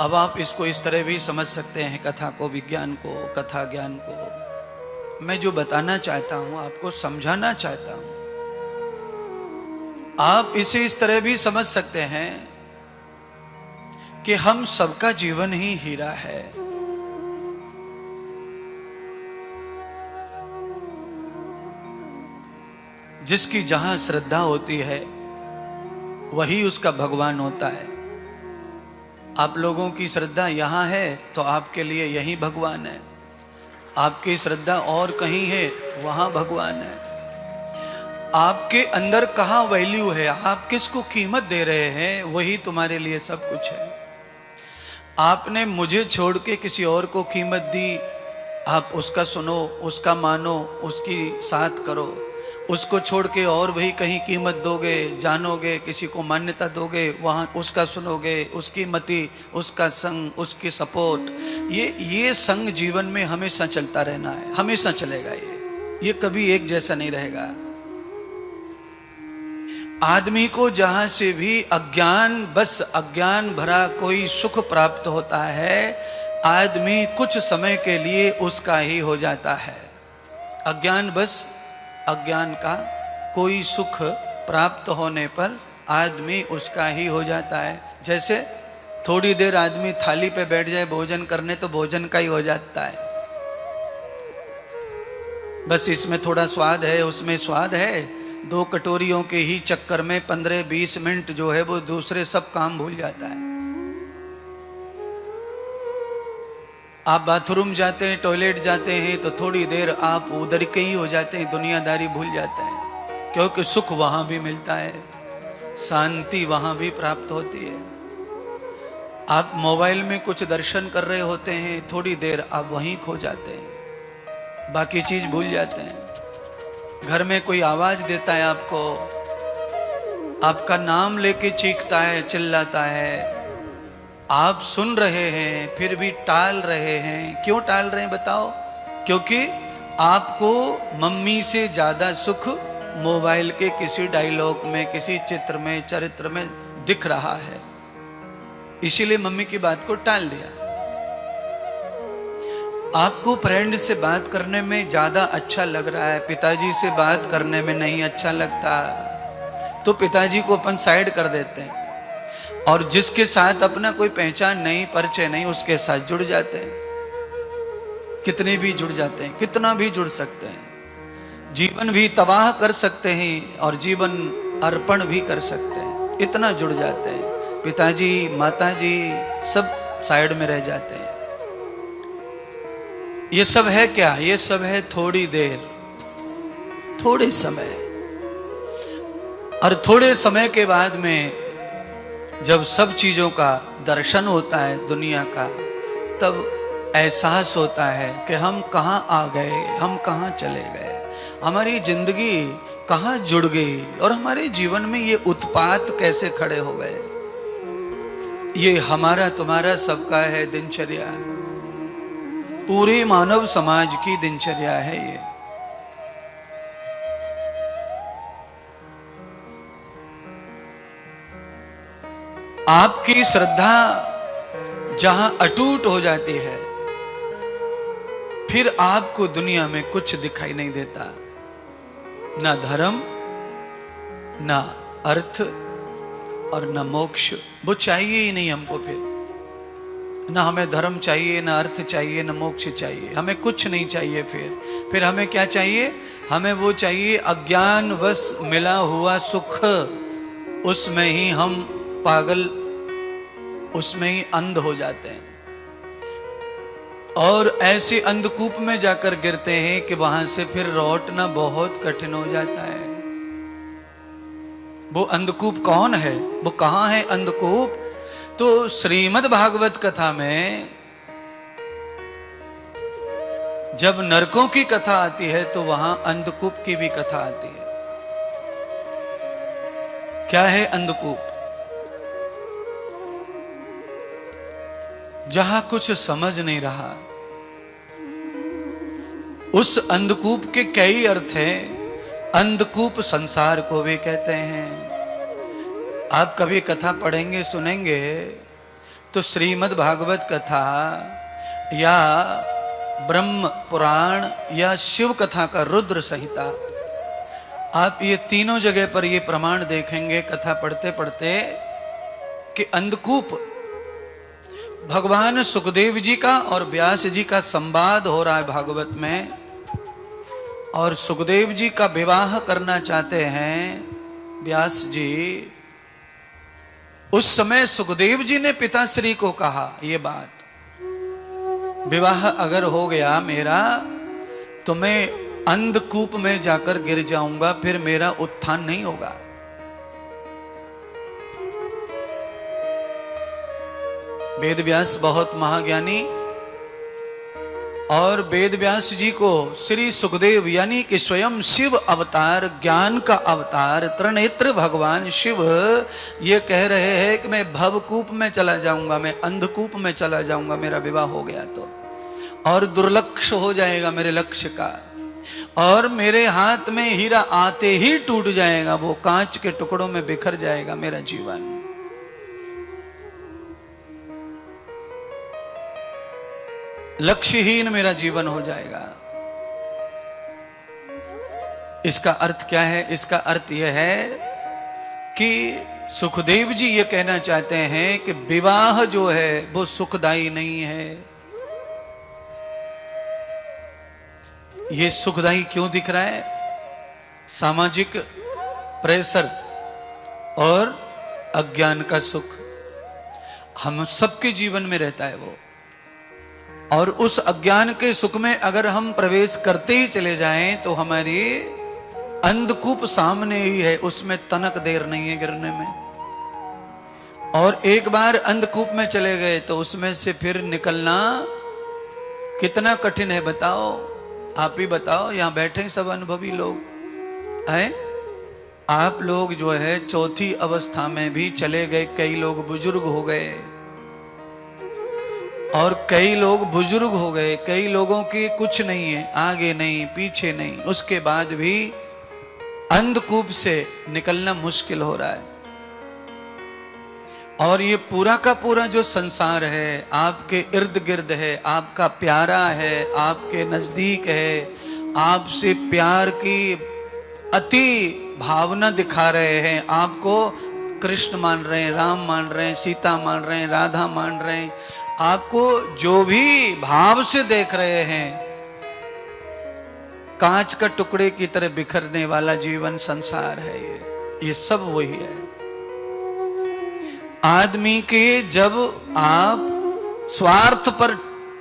अब आप इसको इस तरह भी समझ सकते हैं, कथा को, विज्ञान को, कथा ज्ञान को। मैं जो बताना चाहता हूं, आपको समझाना चाहता हूं, आप इसे इस तरह भी समझ सकते हैं कि हम सबका जीवन ही हीरा है। जिसकी जहां श्रद्धा होती है वही उसका भगवान होता है। आप लोगों की श्रद्धा यहां है तो आपके लिए यही भगवान है। आपकी श्रद्धा और कहीं है, वहां भगवान है। आपके अंदर कहां वैल्यू है, आप किसको कीमत दे रहे हैं, वही तुम्हारे लिए सब कुछ है। आपने मुझे छोड़ के किसी और को कीमत दी, आप उसका सुनो, उसका मानो, उसकी साथ करो। उसको छोड़ के और वही कहीं कीमत दोगे, जानोगे, किसी को मान्यता दोगे, वहां उसका सुनोगे, उसकी मति, उसका संग, उसकी सपोर्ट। ये संग जीवन में हमेशा चलता रहना है, हमेशा चलेगा। ये कभी एक जैसा नहीं रहेगा। आदमी को जहां से भी अज्ञान, बस अज्ञान भरा कोई सुख प्राप्त होता है, आदमी कुछ समय के लिए उसका ही हो जाता है। अज्ञान, बस अज्ञान का कोई सुख प्राप्त होने पर आदमी उसका ही हो जाता है। जैसे थोड़ी देर आदमी थाली पे बैठ जाए भोजन करने तो भोजन का ही हो जाता है। बस इसमें थोड़ा स्वाद है, उसमें स्वाद है, दो कटोरियों के ही चक्कर में 15-20 मिनट जो है वो दूसरे सब काम भूल जाता है। आप बाथरूम जाते हैं, टॉयलेट जाते हैं तो थोड़ी देर आप उधर के ही हो जाते हैं, दुनियादारी भूल जाते हैं, क्योंकि सुख वहां भी मिलता है, शांति वहां भी प्राप्त होती है। आप मोबाइल में कुछ दर्शन कर रहे होते हैं, थोड़ी देर आप वहीं खो जाते हैं, बाकी चीज भूल जाते हैं। घर में कोई आवाज देता है आपको, आपका नाम लेके चीखता है, चिल्लाता है, आप सुन रहे हैं फिर भी टाल रहे हैं। क्यों टाल रहे हैं बताओ? क्योंकि आपको मम्मी से ज्यादा सुख मोबाइल के किसी डायलॉग में, किसी चित्र में, चरित्र में दिख रहा है, इसीलिए मम्मी की बात को टाल दिया। आपको फ्रेंड से बात करने में ज्यादा अच्छा लग रहा है, पिताजी से बात करने में नहीं अच्छा लगता, तो पिताजी को अपन साइड कर देते हैं और जिसके साथ अपना कोई पहचान नहीं, परिचय नहीं, उसके साथ जुड़ जाते हैं। कितने भी जुड़ जाते हैं, कितना भी जुड़ सकते हैं, जीवन भी तबाह कर सकते हैं और जीवन अर्पण भी कर सकते हैं, इतना जुड़ जाते हैं। पिताजी, माताजी सब साइड में रह जाते हैं। ये सब है क्या? ये सब है थोड़ी देर, थोड़े समय, और थोड़े समय के बाद में जब सब चीजों का दर्शन होता है दुनिया का, तब एहसास होता है कि हम कहाँ आ गए, हम कहाँ चले गए, हमारी जिंदगी कहाँ जुड़ गई और हमारे जीवन में ये उत्पात कैसे खड़े हो गए। ये हमारा तुम्हारा सबका है दिनचर्या, पूरे मानव समाज की दिनचर्या है ये। आपकी श्रद्धा जहां अटूट हो जाती है, फिर आपको दुनिया में कुछ दिखाई नहीं देता, ना धर्म, ना अर्थ और ना मोक्ष। वो चाहिए ही नहीं हमको। फिर ना हमें धर्म चाहिए, ना अर्थ चाहिए, ना मोक्ष चाहिए, हमें कुछ नहीं चाहिए। फिर हमें क्या चाहिए? हमें वो चाहिए अज्ञानवश मिला हुआ सुख, उसमें ही हम पागल, उसमें ही अंध हो जाते हैं और ऐसे अंधकूप में जाकर गिरते हैं कि वहां से फिर लौटना बहुत कठिन हो जाता है। वो अंधकूप कौन है? वो कहां है अंधकूप? तो श्रीमद् भागवत कथा में जब नरकों की कथा आती है तो वहां अंधकूप की भी कथा आती है। क्या है अंधकूप? जहां कुछ समझ नहीं रहा। उस अंधकूप के कई अर्थ हैं। अंधकूप संसार को भी कहते हैं। आप कभी कथा पढ़ेंगे, सुनेंगे तो श्रीमद् भागवत कथा या ब्रह्म पुराण या शिव कथा का रुद्र संहिता, आप ये तीनों जगह पर ये प्रमाण देखेंगे कथा पढ़ते पढ़ते कि अंधकूप भगवान सुखदेव जी का और व्यास जी का संवाद हो रहा है भागवत में, और सुखदेव जी का विवाह करना चाहते हैं व्यास जी। उस समय सुखदेव जी ने पिताश्री को कहा ये बात, विवाह अगर हो गया मेरा तो मैं अंधकूप में जाकर गिर जाऊंगा, फिर मेरा उत्थान नहीं होगा। वेद व्यास बहुत महाज्ञानी, और वेद व्यास जी को श्री सुखदेव यानी कि स्वयं शिव अवतार, ज्ञान का अवतार, त्रिनेत्र भगवान शिव ये कह रहे हैं कि मैं भवकूप में चला जाऊंगा, मैं अंधकूप में चला जाऊंगा मेरा विवाह हो गया तो, और दुर्लक्ष्य हो जाएगा मेरे लक्ष्य का, और मेरे हाथ में हीरा आते ही टूट जाएगा, वो कांच के टुकड़ों में बिखर जाएगा मेरा जीवन। लक्ष्यहीन मेरा जीवन हो जाएगा। इसका अर्थ क्या है? इसका अर्थ यह है कि सुखदेव जी ये कहना चाहते हैं कि विवाह जो है वो सुखदायी नहीं है। ये सुखदायी क्यों दिख रहा है? सामाजिक प्रेशर और अज्ञान का सुख हम सबके जीवन में रहता है वो, और उस अज्ञान के सुख में अगर हम प्रवेश करते ही चले जाएं तो हमारी अंधकूप सामने ही है, उसमें तनक देर नहीं है गिरने में। और एक बार अंधकूप में चले गए तो उसमें से फिर निकलना कितना कठिन है बताओ, आप ही बताओ। यहां बैठे सब अनुभवी लोग हैं, आप लोग जो है चौथी अवस्था में भी चले गए, कई लोग बुजुर्ग हो गए, और कई लोग बुजुर्ग हो गए, कई लोगों की कुछ नहीं है, आगे नहीं पीछे नहीं, उसके बाद भी अंधकूप से निकलना मुश्किल हो रहा है। और ये पूरा का पूरा जो संसार है आपके इर्द गिर्द है, आपका प्यारा है, आपके नजदीक है, आपसे प्यार की अति भावना दिखा रहे हैं, आपको कृष्ण मान रहे हैं, राम मान रहे हैं, सीता मान रहे हैं, राधा मान रहे हैं, आपको जो भी भाव से देख रहे हैं, कांच का टुकड़े की तरह बिखरने वाला जीवन संसार है ये सब वही है। आदमी के जब आप स्वार्थ पर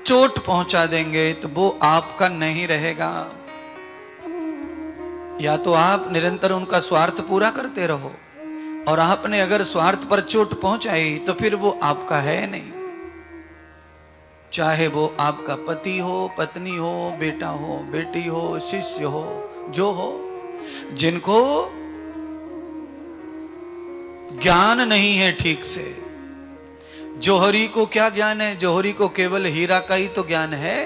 चोट पहुंचा देंगे तो वो आपका नहीं रहेगा। या तो आप निरंतर उनका स्वार्थ पूरा करते रहो, और आपने अगर स्वार्थ पर चोट पहुंचाई तो फिर वो आपका है नहीं। चाहे वो आपका पति हो, पत्नी हो, बेटा हो, बेटी हो, शिष्य हो, जो हो, जिनको ज्ञान नहीं है ठीक से। जौहरी को क्या ज्ञान है? जौहरी को केवल हीरा का ही तो ज्ञान है,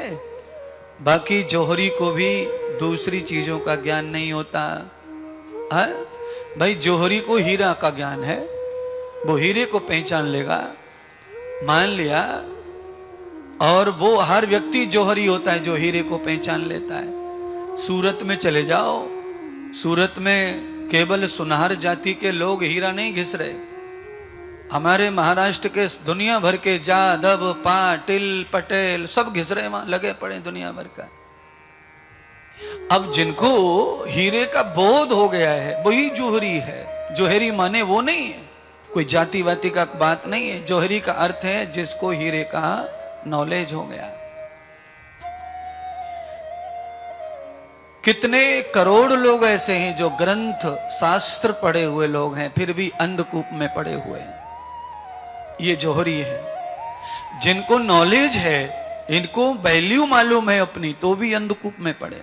बाकी जौहरी को भी दूसरी चीजों का ज्ञान नहीं होता है। भाई जौहरी को हीरा का ज्ञान है, वो हीरे को पहचान लेगा, मान लिया, और वो हर व्यक्ति जौहरी होता है जो हीरे को पहचान लेता है। सूरत में चले जाओ, सूरत में केवल सुनहर जाति के लोग हीरा नहीं घिस रहे, हमारे महाराष्ट्र के दुनिया भर के जादव, पाटिल, पटेल सब घिस रहे, वहां लगे पड़े दुनिया भर का। अब जिनको हीरे का बोध हो गया है वही जौहरी है। जौहरी माने वो नहीं है, कोई जाति वाति का बात नहीं है। जौहरी का अर्थ है जिसको हीरे का नॉलेज हो गया। कितने करोड़ लोग ऐसे हैं जो ग्रंथ शास्त्र पढ़े हुए लोग हैं फिर भी अंधकूप में पड़े हुए हैं। ये जौहरी है। जिनको नॉलेज है, इनको वैल्यू मालूम है अपनी, तो भी अंधकूप में पड़े।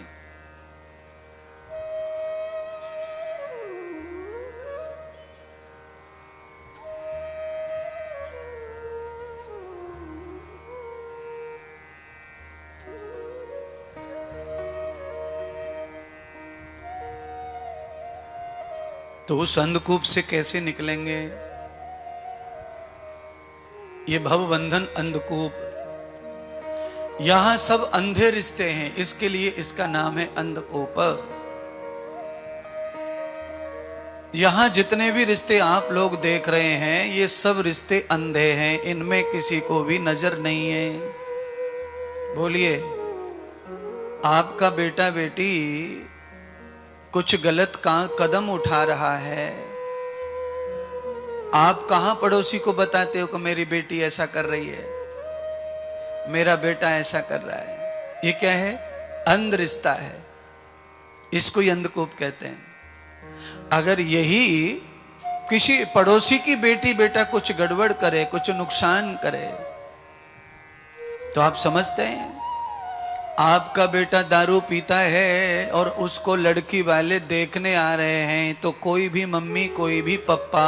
तो उस अंधकूप से कैसे निकलेंगे? ये भवबंधन अंधकूप, यहां सब अंधे रिश्ते हैं, इसके लिए इसका नाम है अंधकूप। यहां जितने भी रिश्ते आप लोग देख रहे हैं ये सब रिश्ते अंधे हैं, इनमें किसी को भी नजर नहीं है। बोलिए, आपका बेटा बेटी कुछ गलत कदम उठा रहा है, आप कहां पड़ोसी को बताते हो कि मेरी बेटी ऐसा कर रही है, मेरा बेटा ऐसा कर रहा है? ये क्या है? अंध रिश्ता है, इसको ही अंधकूप कहते हैं। अगर यही किसी पड़ोसी की बेटी बेटा कुछ गड़बड़ करे, कुछ नुकसान करे, तो आप समझते हैं आपका बेटा दारू पीता है और उसको लड़की वाले देखने आ रहे हैं, तो कोई भी मम्मी कोई भी पप्पा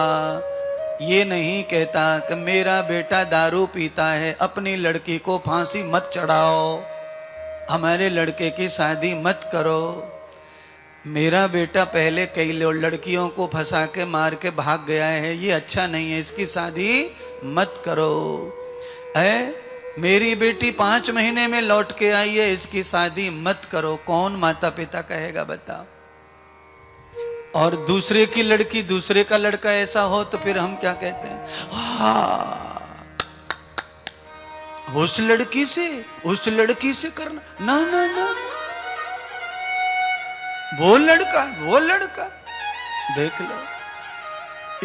ये नहीं कहता कि मेरा बेटा दारू पीता है, अपनी लड़की को फांसी मत चढ़ाओ, हमारे लड़के की शादी मत करो, मेरा बेटा पहले कई लड़कियों को फंसा के मार के भाग गया है, ये अच्छा नहीं है, इसकी शादी मत करो। मेरी बेटी 5 महीने में लौट के आई है, इसकी शादी मत करो। कौन माता पिता कहेगा बताओ? और दूसरे की लड़की दूसरे का लड़का ऐसा हो तो फिर हम क्या कहते हैं? उस लड़की से करना, ना ना ना, वो लड़का देख लो,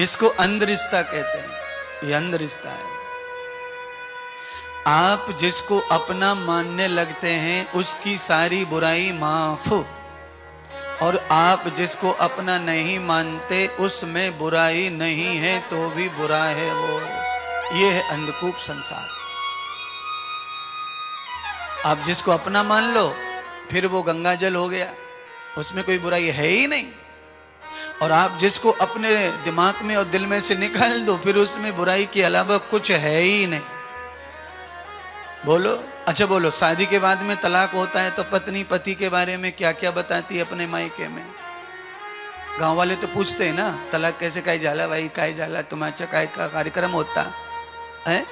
इसको अंध रिश्ता कहते हैं। ये अंध रिश्ता है। आप जिसको अपना मानने लगते हैं उसकी सारी बुराई माफ, और आप जिसको अपना नहीं मानते उसमें बुराई नहीं है तो भी बुरा है वो। ये है अंधकूप संसार। आप जिसको अपना मान लो फिर वो गंगा जल हो गया, उसमें कोई बुराई है ही नहीं। और आप जिसको अपने दिमाग में और दिल में से निकाल दो फिर उसमें बुराई के अलावा कुछ है ही नहीं। बोलो, अच्छा बोलो, शादी के बाद में तलाक होता है तो पत्नी पति के बारे में क्या क्या बताती है अपने मायके में? गांव वाले तो पूछते हैं ना, तलाक कैसे काई जाला भाई, काई जाला तुम्हारा काय का कार्यक्रम होता है?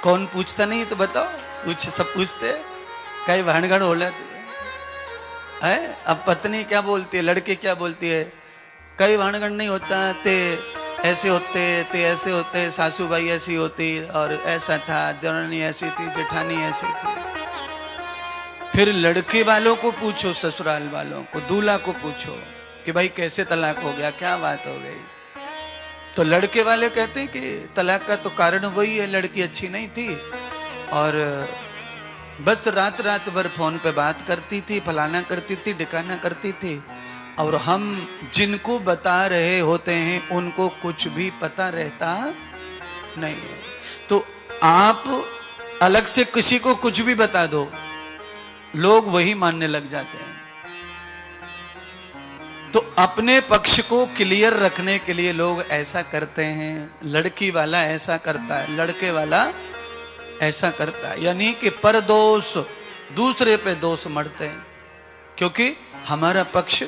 कौन पूछता नहीं तो बताओ, सब पूछते कई भानगढ़ होला है। अब पत्नी क्या बोलती है, लड़की क्या बोलती है? कई भानगढ़ नहीं होता, ते ऐसे होते, ते ऐसे होते, सासू भाई ऐसी होती और ऐसा था, देवरानी ऐसी थी, जेठानी ऐसी थी। फिर लड़के वालों को पूछो, ससुराल वालों को, दूल्हा को पूछो कि भाई कैसे तलाक हो गया, क्या बात हो गई? तो लड़के वाले कहते हैं कि तलाक का तो कारण वही है, लड़की अच्छी नहीं थी और बस रात रात भर फोन पे बात करती थी, फलाना करती थी, डिकाना करती थी, और हम जिनको बता रहे होते हैं उनको कुछ भी पता रहता नहीं है। तो आप अलग से किसी को कुछ भी बता दो, लोग वही मानने लग जाते हैं। तो अपने पक्ष को क्लियर रखने के लिए लोग ऐसा करते हैं, लड़की वाला ऐसा करता है, लड़के वाला ऐसा करता है, यानी कि परदोष, दूसरे पे दोष मढ़ते हैं। क्योंकि हमारा पक्ष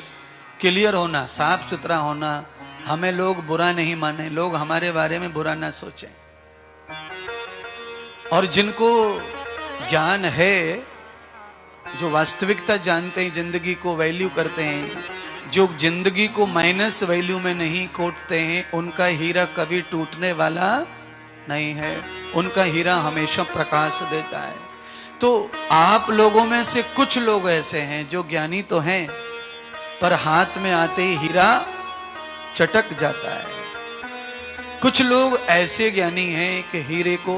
क्लियर होना, साफ सुथरा होना, हमें लोग बुरा नहीं माने, लोग हमारे बारे में बुरा ना सोचें। और जिनको ज्ञान है, जो वास्तविकता जानते हैं, जिंदगी को वैल्यू करते हैं, जो जिंदगी को माइनस वैल्यू में नहीं कोटते हैं, उनका हीरा कभी टूटने वाला नहीं है, उनका हीरा हमेशा प्रकाश देता है। तो आप लोगों में से कुछ लोग ऐसे हैं जो ज्ञानी तो हैं पर हाथ में आते ही हीरा चटक जाता है। कुछ लोग ऐसे ज्ञानी हैं कि हीरे को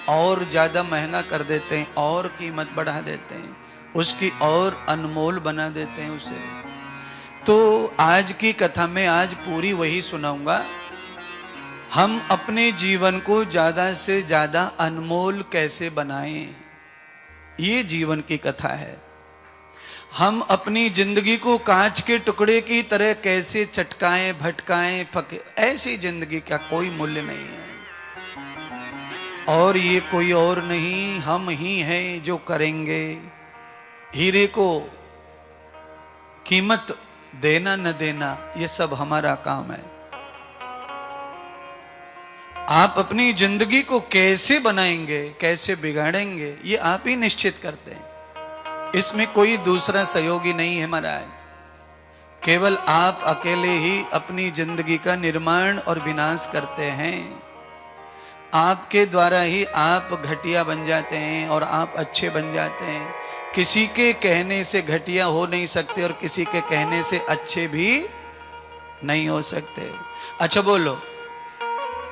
और ज्यादा महंगा कर देते हैं, और कीमत बढ़ा देते हैं, उसकी और अनमोल बना देते हैं उसे। तो आज की कथा में आज पूरी वही सुनाऊंगा, हम अपने जीवन को ज्यादा से ज्यादा अनमोल कैसे बनाएं, ये जीवन की कथा है। हम अपनी जिंदगी को कांच के टुकड़े की तरह कैसे चटकाएं, भटकाएं, ऐसी जिंदगी का कोई मूल्य नहीं है। और ये कोई और नहीं, हम ही हैं जो करेंगे। हीरे को कीमत देना न देना, ये सब हमारा काम है। आप अपनी जिंदगी को कैसे बनाएंगे, कैसे बिगाड़ेंगे, ये आप ही निश्चित करते हैं। इसमें कोई दूसरा सहयोगी नहीं है महाराज। केवल आप अकेले ही अपनी जिंदगी का निर्माण और विनाश करते हैं। आपके द्वारा ही आप घटिया बन जाते हैं और आप अच्छे बन जाते हैं। किसी के कहने से घटिया हो नहीं सकते और किसी के कहने से अच्छे भी नहीं हो सकते। अच्छा बोलो,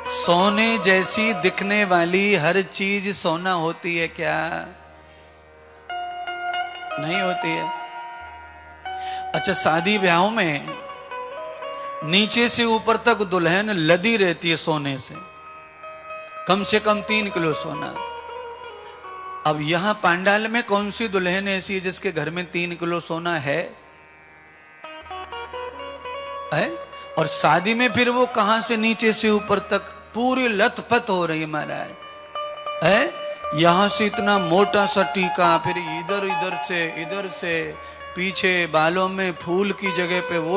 सोने जैसी दिखने वाली हर चीज सोना होती है क्या? नहीं होती है। अच्छा, शादी ब्याहों में नीचे से ऊपर तक दुल्हन लदी रहती है सोने से, कम से कम 3 किलो सोना। अब यहां पांडाल में कौन सी दुल्हन ऐसी है जिसके घर में 3 किलो सोना है? और शादी में फिर वो कहां से नीचे से ऊपर तक पूरी लथपथ हो रही है महाराज। है यहां से इतना मोटा सा टीका, फिर इधर से पीछे बालों में फूल की जगह पे वो